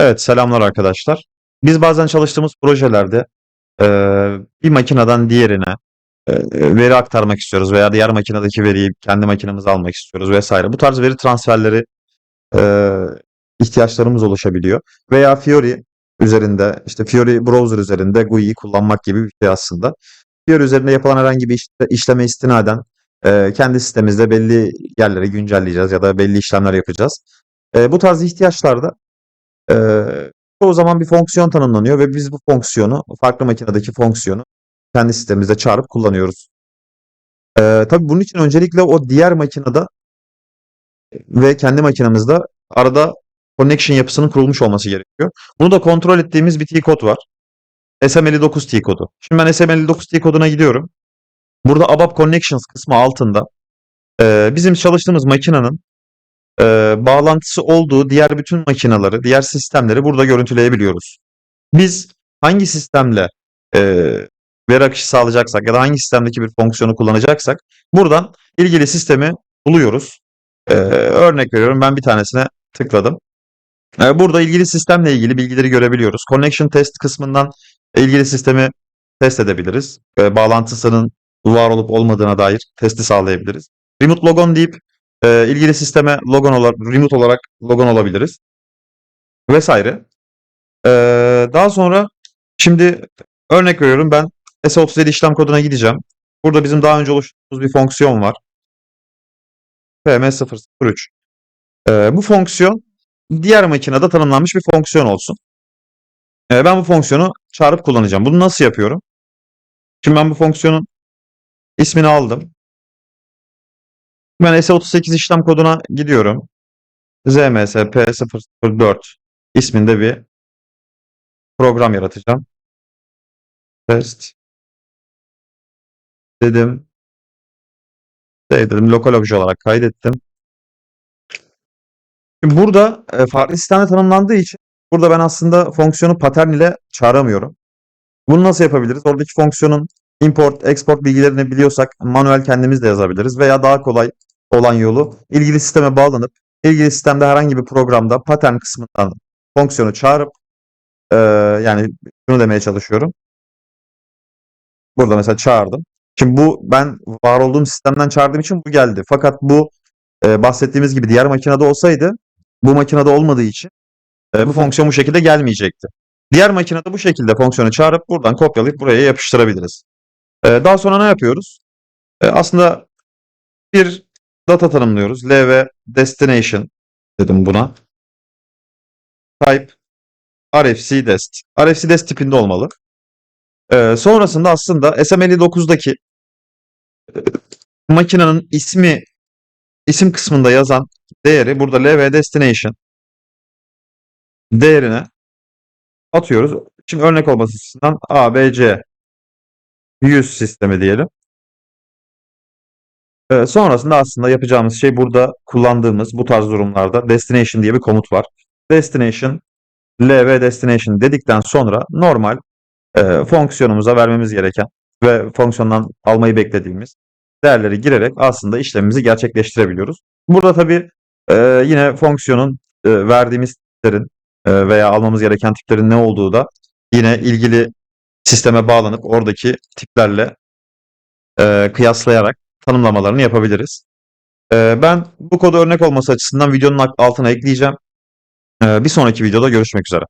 Evet, selamlar arkadaşlar. Biz bazen çalıştığımız projelerde bir makineden diğerine veri aktarmak istiyoruz veya diğer makinedeki veriyi kendi makinemize almak istiyoruz vesaire. Bu tarz veri transferleri eee, ihtiyaçlarımız oluşabiliyor. Veya Fiori üzerinde, işte Fiori browser üzerinde GUI'yi kullanmak gibi bir şey aslında. Fiori üzerinde yapılan herhangi bir işleme istinaden kendi sitemizde belli yerleri güncelleyeceğiz ya da belli işlemler yapacağız. Bu tarz ihtiyaçlarda Eee, çoğu zaman bir fonksiyon tanımlanıyor ve biz bu fonksiyonu, farklı makinedeki fonksiyonu kendi sitemizde çağırıp kullanıyoruz. Tabii bunun için öncelikle o diğer makinede ve kendi makinemizde arada connection yapısının kurulmuş olması gerekiyor. Bunu da kontrol ettiğimiz bir T-kod var. SM59 T-kodu. Şimdi ben SM59 T-koduna gidiyorum. Burada ABAP Connections kısmı altında bizim çalıştığımız makinenin bağlantısı olduğu diğer bütün makineleri, diğer sistemleri burada görüntüleyebiliyoruz. Biz hangi sistemle veri akışı sağlayacaksak ya da hangi sistemdeki bir fonksiyonu kullanacaksak buradan ilgili sistemi buluyoruz. Örnek veriyorum, ben bir tanesine tıkladım. Burada ilgili sistemle ilgili bilgileri görebiliyoruz. Connection test kısmından ilgili sistemi test edebiliriz. Bağlantısının var olup olmadığına dair testi sağlayabiliriz. Remote logon deyip ilgili sisteme logon olarak, remote olarak logon olabiliriz vesaire. Daha sonra şimdi örnek veriyorum, ben S37 işlem koduna gideceğim. Burada bizim daha önce oluşturduğumuz bir fonksiyon var. PM003. Bu fonksiyon diğer makinede tanımlanmış bir fonksiyon olsun. Ben bu fonksiyonu çağırıp kullanacağım. Bunu nasıl yapıyorum? Şimdi ben bu fonksiyonun ismini aldım. Ben S38 işlem koduna gidiyorum. ZMS P004 isminde bir program yaratacağım. Test dedim. Dedim, lokal obje olarak kaydettim. Şimdi burada farklı sistemde tanımlandığı için burada ben aslında fonksiyonu pattern ile çağıramıyorum. Bunu nasıl yapabiliriz? Oradaki fonksiyonun import, export bilgilerini biliyorsak manuel kendimiz de yazabiliriz veya daha kolay olan yolu ilgili sisteme bağlanıp ilgili sistemde herhangi bir programda pattern kısmından fonksiyonu çağırıp e, yani şunu demeye çalışıyorum. Burada mesela çağırdım. Şimdi bu ben var olduğum sistemden çağırdığım için bu geldi. Fakat bu bahsettiğimiz gibi diğer makinede olsaydı bu makinede olmadığı için bu fonksiyon bu şekilde gelmeyecekti. Diğer makinede bu şekilde fonksiyonu çağırıp buradan kopyalayıp buraya yapıştırabiliriz. Daha sonra ne yapıyoruz? Aslında bir data tanımlıyoruz. LV destination dedim buna. Type RFC-dest. RFC-dest tipinde olmalı. Sonrasında aslında SM59'daki makinenin isim kısmında yazan değeri burada LV destination değerine atıyoruz. Şimdi örnek olması açısından ABC 100 sistemi diyelim. Sonrasında aslında yapacağımız şey burada kullandığımız bu tarz durumlarda destination diye bir komut var. Destination LV destination dedikten sonra normal fonksiyonumuza vermemiz gereken ve fonksiyondan almayı beklediğimiz değerleri girerek aslında işlemimizi gerçekleştirebiliyoruz. Burada tabii yine fonksiyonun verdiğimiz tiplerin veya almamız gereken tiplerin ne olduğu da yine ilgili sisteme bağlanıp oradaki tiplerle kıyaslayarak tanımlamalarını yapabiliriz. Ben bu kodu örnek olması açısından videonun altına ekleyeceğim. Bir sonraki videoda görüşmek üzere.